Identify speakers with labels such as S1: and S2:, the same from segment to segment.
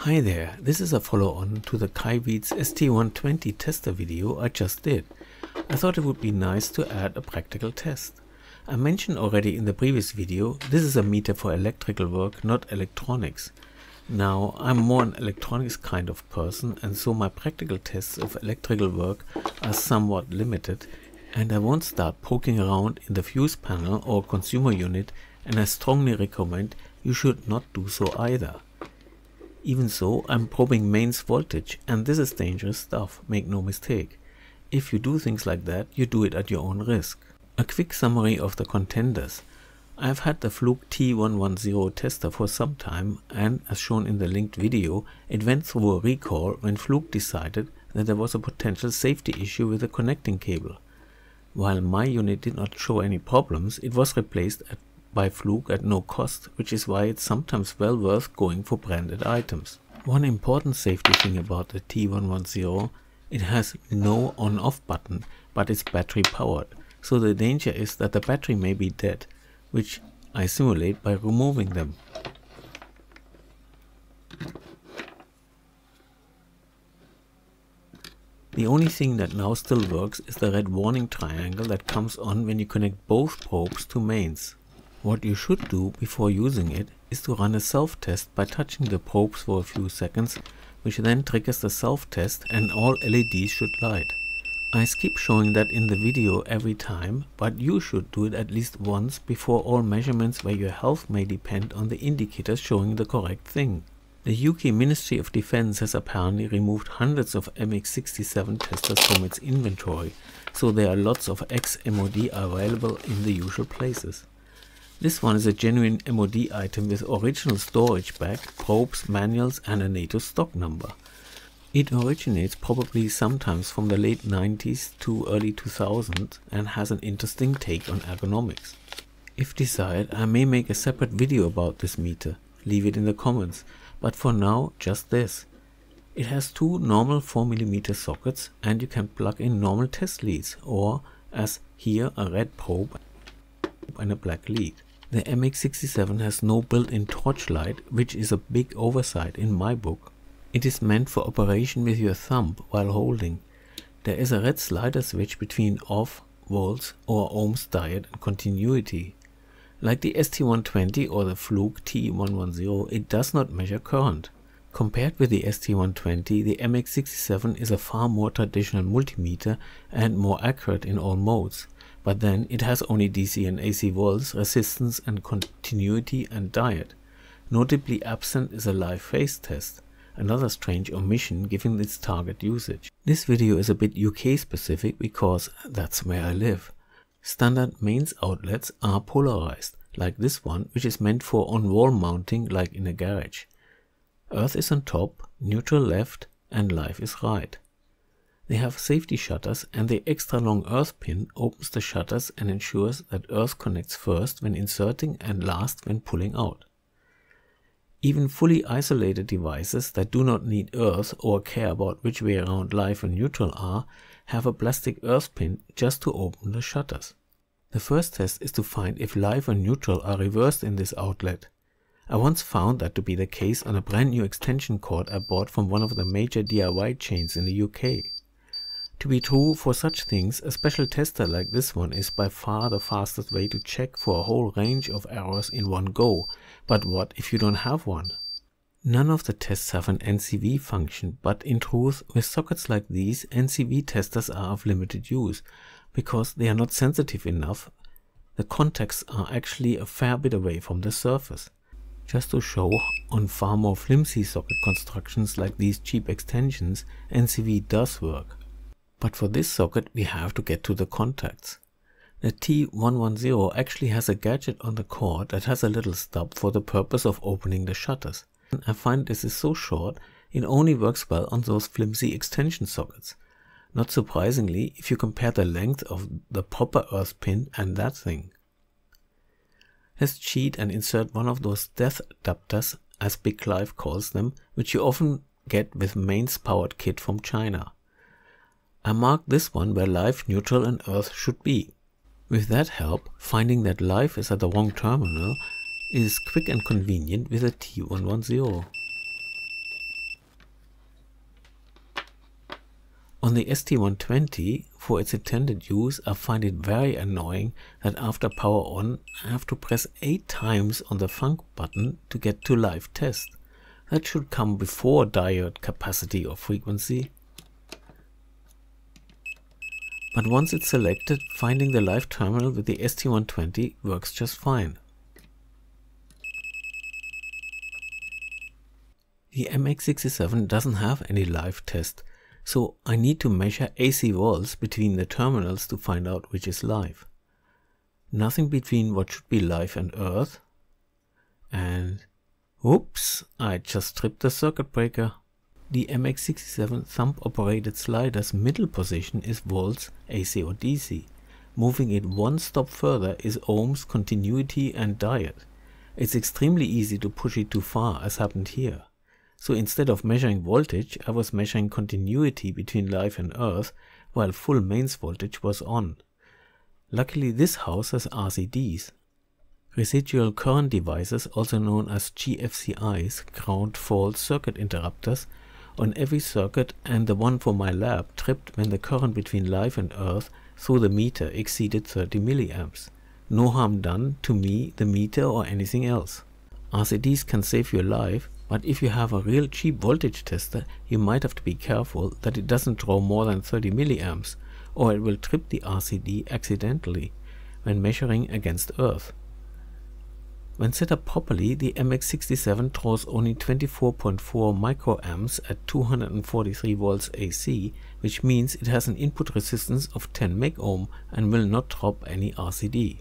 S1: Hi there, this is a follow-on to the Kaiweets ST120 tester video I just did. I thought it would be nice to add a practical test. I mentioned already in the previous video, this is a meter for electrical work, not electronics. Now, I'm more an electronics kind of person, and so my practical tests of electrical work are somewhat limited, and I won't start poking around in the fuse panel or consumer unit, and I strongly recommend you should not do so either. Even so, I'm probing mains voltage, and this is dangerous stuff, make no mistake. If you do things like that, you do it at your own risk. A quick summary of the contenders. I've had the Fluke T110 tester for some time, and as shown in the linked video, it went through a recall when Fluke decided that there was a potential safety issue with the connecting cable. While my unit did not show any problems, it was replaced by Fluke at no cost, which is why it's sometimes well worth going for branded items. One important safety thing about the T110, it has no on-off button, but it's battery powered, so the danger is that the battery may be dead, which I simulate by removing them. The only thing that now still works is the red warning triangle that comes on when you connect both probes to mains. What you should do before using it is to run a self-test by touching the probes for a few seconds, which then triggers the self-test and all LEDs should light. I skip showing that in the video every time, but you should do it at least once before all measurements where your health may depend on the indicators showing the correct thing. The UK Ministry of Defence has apparently removed hundreds of MX67 testers from its inventory, so there are lots of ex-MOD available in the usual places. This one is a genuine MOD item with original storage bag, probes, manuals and a NATO stock number. It originates probably sometimes from the late 90s to early 2000s and has an interesting take on ergonomics. If desired, I may make a separate video about this meter, leave it in the comments, but for now just this. It has two normal 4mm sockets and you can plug in normal test leads or, as here, a red probe and a black lead. The MX67 has no built-in torchlight, which is a big oversight in my book. It is meant for operation with your thumb while holding. There is a red slider switch between off, volts or ohms diode and continuity. Like the ST120 or the Fluke T110, it does not measure current. Compared with the ST120, the MX67 is a far more traditional multimeter and more accurate in all modes. But then it has only DC and AC volts, resistance and continuity and diode. Notably absent is a live phase test, another strange omission given its target usage. This video is a bit UK specific because that's where I live. Standard mains outlets are polarized, like this one, which is meant for on-wall mounting like in a garage. Earth is on top, neutral left and live is right. They have safety shutters and the extra long earth pin opens the shutters and ensures that earth connects first when inserting and last when pulling out. Even fully isolated devices that do not need earth or care about which way around live and neutral are have a plastic earth pin just to open the shutters. The first test is to find if live and neutral are reversed in this outlet. I once found that to be the case on a brand new extension cord I bought from one of the major DIY chains in the UK. To be true for such things, a special tester like this one is by far the fastest way to check for a whole range of errors in one go, but what if you don't have one? None of the tests have an NCV function, but in truth, with sockets like these, NCV testers are of limited use, because they are not sensitive enough. The contacts are actually a fair bit away from the surface. Just to show, on far more flimsy socket constructions like these cheap extensions, NCV does work. But for this socket we have to get to the contacts. The T110 actually has a gadget on the cord that has a little stub for the purpose of opening the shutters. I find this is so short, it only works well on those flimsy extension sockets. Not surprisingly, if you compare the length of the proper earth pin and that thing. Let's cheat and insert one of those death adapters, as Big Clive calls them, which you often get with mains powered kit from China. I marked this one where live, neutral and earth should be. With that help, finding that live is at the wrong terminal is quick and convenient with a T110. On the ST120, for its intended use, I find it very annoying that after power on, I have to press 8 times on the func button to get to live test. That should come before diode capacity or frequency. But once it's selected, finding the live terminal with the ST120 works just fine. The MX67 doesn't have any live test, so I need to measure AC volts between the terminals to find out which is live. Nothing between what should be live and earth. And oops, I just tripped the circuit breaker. The MX67 thumb operated slider's middle position is volts, AC or DC. Moving it one stop further is ohms, continuity and diode. It's extremely easy to push it too far, as happened here. So instead of measuring voltage, I was measuring continuity between live and earth while full mains voltage was on. Luckily this house has RCDs. Residual current devices, also known as GFCIs, ground fault circuit interrupters, on every circuit, and the one for my lab tripped when the current between live and earth through the meter exceeded 30 milliamps. No harm done to me, the meter or anything else. RCDs can save your life, but if you have a real cheap voltage tester, you might have to be careful that it doesn't draw more than 30 milliamps, or it will trip the RCD accidentally when measuring against earth. When set up properly, the MX67 draws only 24.4 microamps at 243 volts AC, which means it has an input resistance of 10 megohm and will not drop any RCD.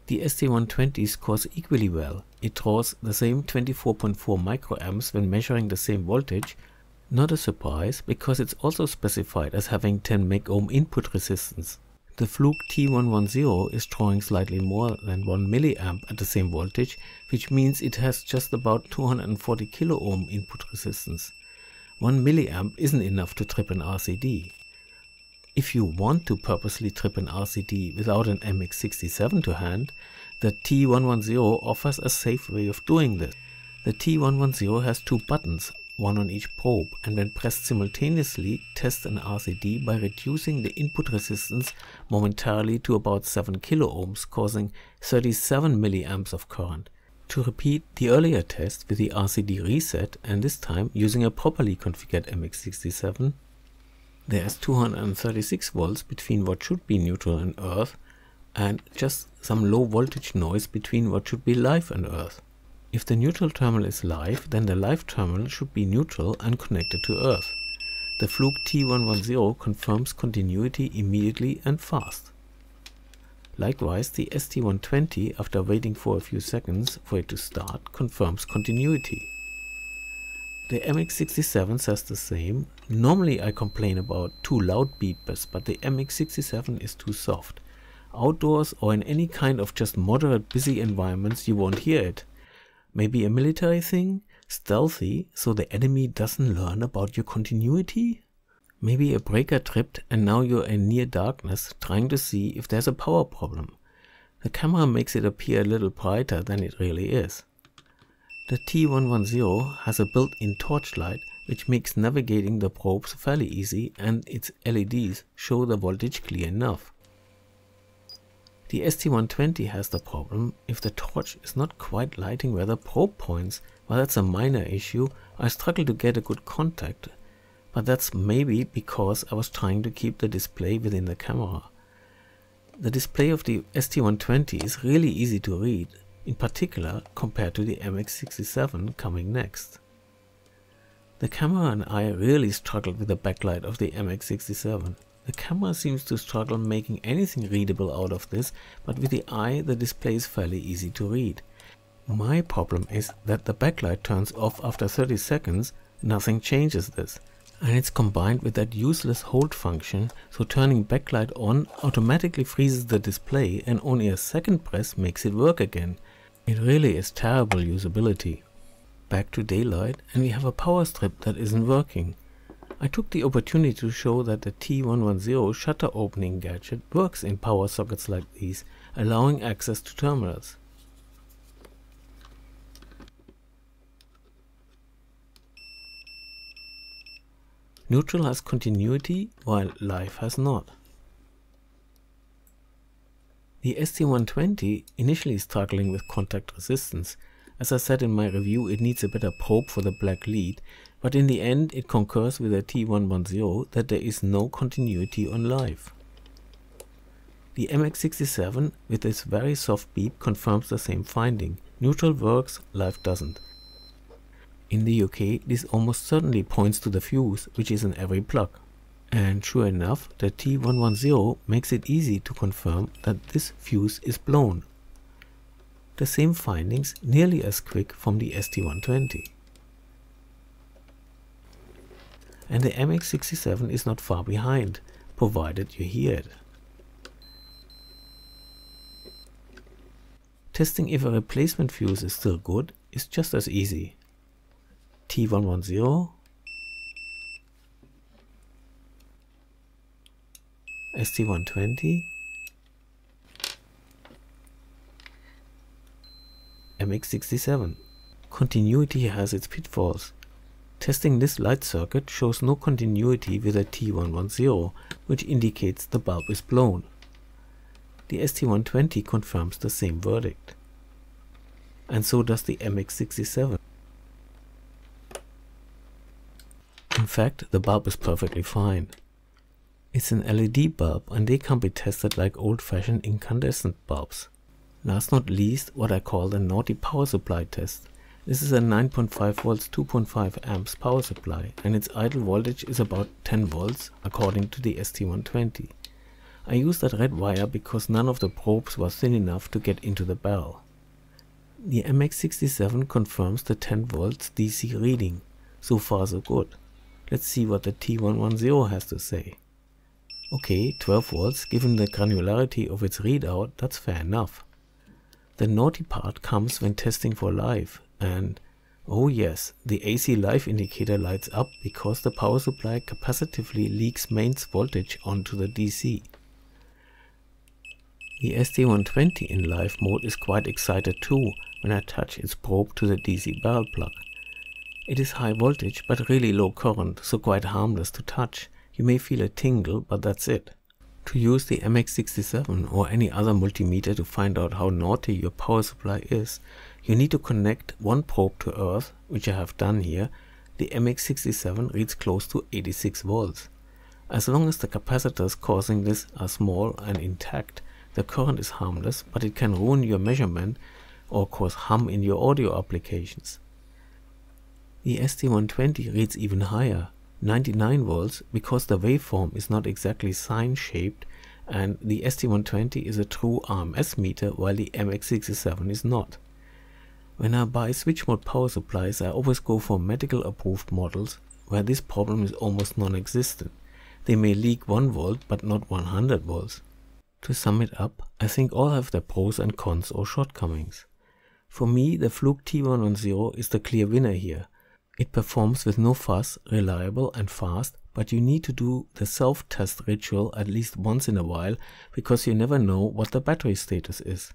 S1: The ST120 scores equally well. It draws the same 24.4 microamps when measuring the same voltage. Not a surprise, because it's also specified as having 10 megohm input resistance. The Fluke T110 is drawing slightly more than 1 milliamp at the same voltage, which means it has just about 240 kilo ohm input resistance. 1 milliamp isn't enough to trip an RCD. If you want to purposely trip an RCD without an MX67 to hand, the T110 offers a safe way of doing this. The T110 has 2 buttons, one on each probe, and when pressed simultaneously test an RCD by reducing the input resistance momentarily to about 7 kilo ohms, causing 37 milliamps of current. To repeat the earlier test with the RCD reset, and this time using a properly configured MX67, there is 236 volts between what should be neutral and earth, and just some low voltage noise between what should be live and earth. If the neutral terminal is live, then the live terminal should be neutral and connected to earth. The Fluke T110 confirms continuity immediately and fast. Likewise, the ST120, after waiting for a few seconds for it to start, confirms continuity. The MX67 says the same. Normally I complain about too loud beepers, but the MX67 is too soft. Outdoors or in any kind of just moderate busy environments you won't hear it. Maybe a military thing? Stealthy, so the enemy doesn't learn about your continuity? Maybe a breaker tripped and now you're in near darkness trying to see if there's a power problem. The camera makes it appear a little brighter than it really is. The T110 has a built-in torchlight which makes navigating the probes fairly easy, and its LEDs show the voltage clear enough. The ST120 has the problem if the torch is not quite lighting where the probe points. Well, that's a minor issue. I struggle to get a good contact, but that's maybe because I was trying to keep the display within the camera. The display of the ST120 is really easy to read, in particular compared to the MX67 coming next. The camera and I really struggled with the backlight of the MX67. The camera seems to struggle making anything readable out of this, but with the eye the display is fairly easy to read. My problem is that the backlight turns off after 30 seconds, nothing changes this. And it's combined with that useless hold function, so turning backlight on automatically freezes the display and only a second press makes it work again. It really is terrible usability. Back to daylight, and we have a power strip that isn't working. I took the opportunity to show that the T110 shutter opening gadget works in power sockets like these, allowing access to terminals. Neutral has continuity while live has not. The ST120 initially is struggling with contact resistance. As I said in my review, it needs a better probe for the black lead, but in the end it concurs with the T110 that there is no continuity on live. The MX67 with its very soft beep confirms the same finding. Neutral works, live doesn't. In the UK, this almost certainly points to the fuse, which is in every plug. And sure enough, the T110 makes it easy to confirm that this fuse is blown. The same findings, nearly as quick, from the ST120. And the MX67 is not far behind, provided you hear it. Testing if a replacement fuse is still good is just as easy. T110, ST120, MX67. Continuity has its pitfalls. Testing this light circuit shows no continuity with a T110, which indicates the bulb is blown. The ST120 confirms the same verdict. And so does the MX67. In fact, the bulb is perfectly fine. It's an LED bulb and they can be tested like old-fashioned incandescent bulbs. Last not least, what I call the naughty power supply test. This is a 9.5 volts 2.5 amps power supply and its idle voltage is about 10 volts according to the ST120. I used that red wire because none of the probes was thin enough to get into the barrel. The MX67 confirms the 10 volts DC reading. So far so good. Let's see what the T110 has to say. Okay, 12 volts, given the granularity of its readout, that's fair enough. The naughty part comes when testing for live, and oh yes, the AC live indicator lights up because the power supply capacitively leaks mains voltage onto the DC. The ST120 in live mode is quite excited too when I touch its probe to the DC barrel plug. It is high voltage but really low current, so quite harmless to touch. You may feel a tingle, but that's it. To use the MX67 or any other multimeter to find out how naughty your power supply is, you need to connect one probe to earth, which I have done here. The MX67 reads close to 86 volts. As long as the capacitors causing this are small and intact, the current is harmless, but it can ruin your measurement or cause hum in your audio applications. The ST120 reads even higher, 99 volts, because the waveform is not exactly sine shaped and the ST120 is a true RMS meter while the MX67 is not. When I buy switch mode power supplies, I always go for medical approved models where this problem is almost non-existent. They may leak 1 volt but not 100 volts. To sum it up, I think all have their pros and cons or shortcomings. For me, the Fluke T110 is the clear winner here. It performs with no fuss, reliable and fast, but you need to do the self-test ritual at least once in a while because you never know what the battery status is.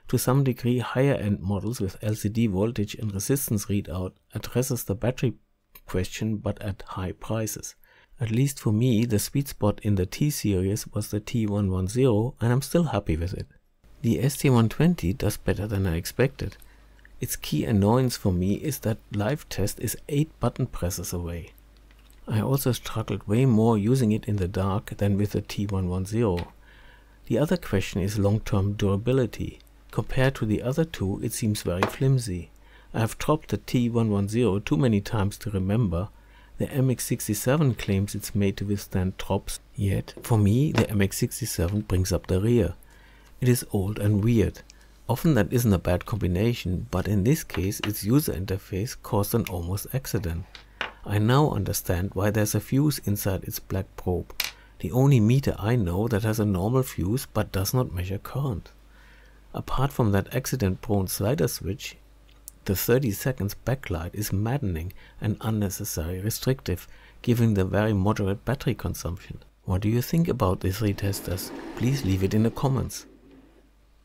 S1: To some degree, higher end models with LCD voltage and resistance readout addresses the battery question but at high prices. At least for me, the sweet spot in the T series was the T110 and I'm still happy with it. The ST120 does better than I expected. Its key annoyance for me is that live test is 8 button presses away. I also struggled way more using it in the dark than with the T110. The other question is long-term durability. Compared to the other two, it seems very flimsy. I have dropped the T110 too many times to remember. The MX67 claims it's made to withstand drops, yet for me the MX67 brings up the rear. It is old and weird. Often that isn't a bad combination, but in this case its user interface caused an almost accident. I now understand why there's a fuse inside its black probe. The only meter I know that has a normal fuse but does not measure current. Apart from that accident-prone slider switch, the 30 seconds backlight is maddening and unnecessarily restrictive, given the very moderate battery consumption. What do you think about these retesters? Please leave it in the comments.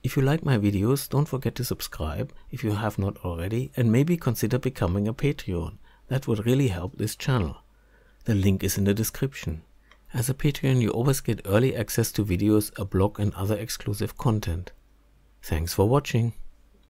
S1: If you like my videos, don't forget to subscribe if you have not already, and maybe consider becoming a Patreon. That would really help this channel. The link is in the description. As a Patreon, you always get early access to videos, a blog and other exclusive content. Thanks for watching.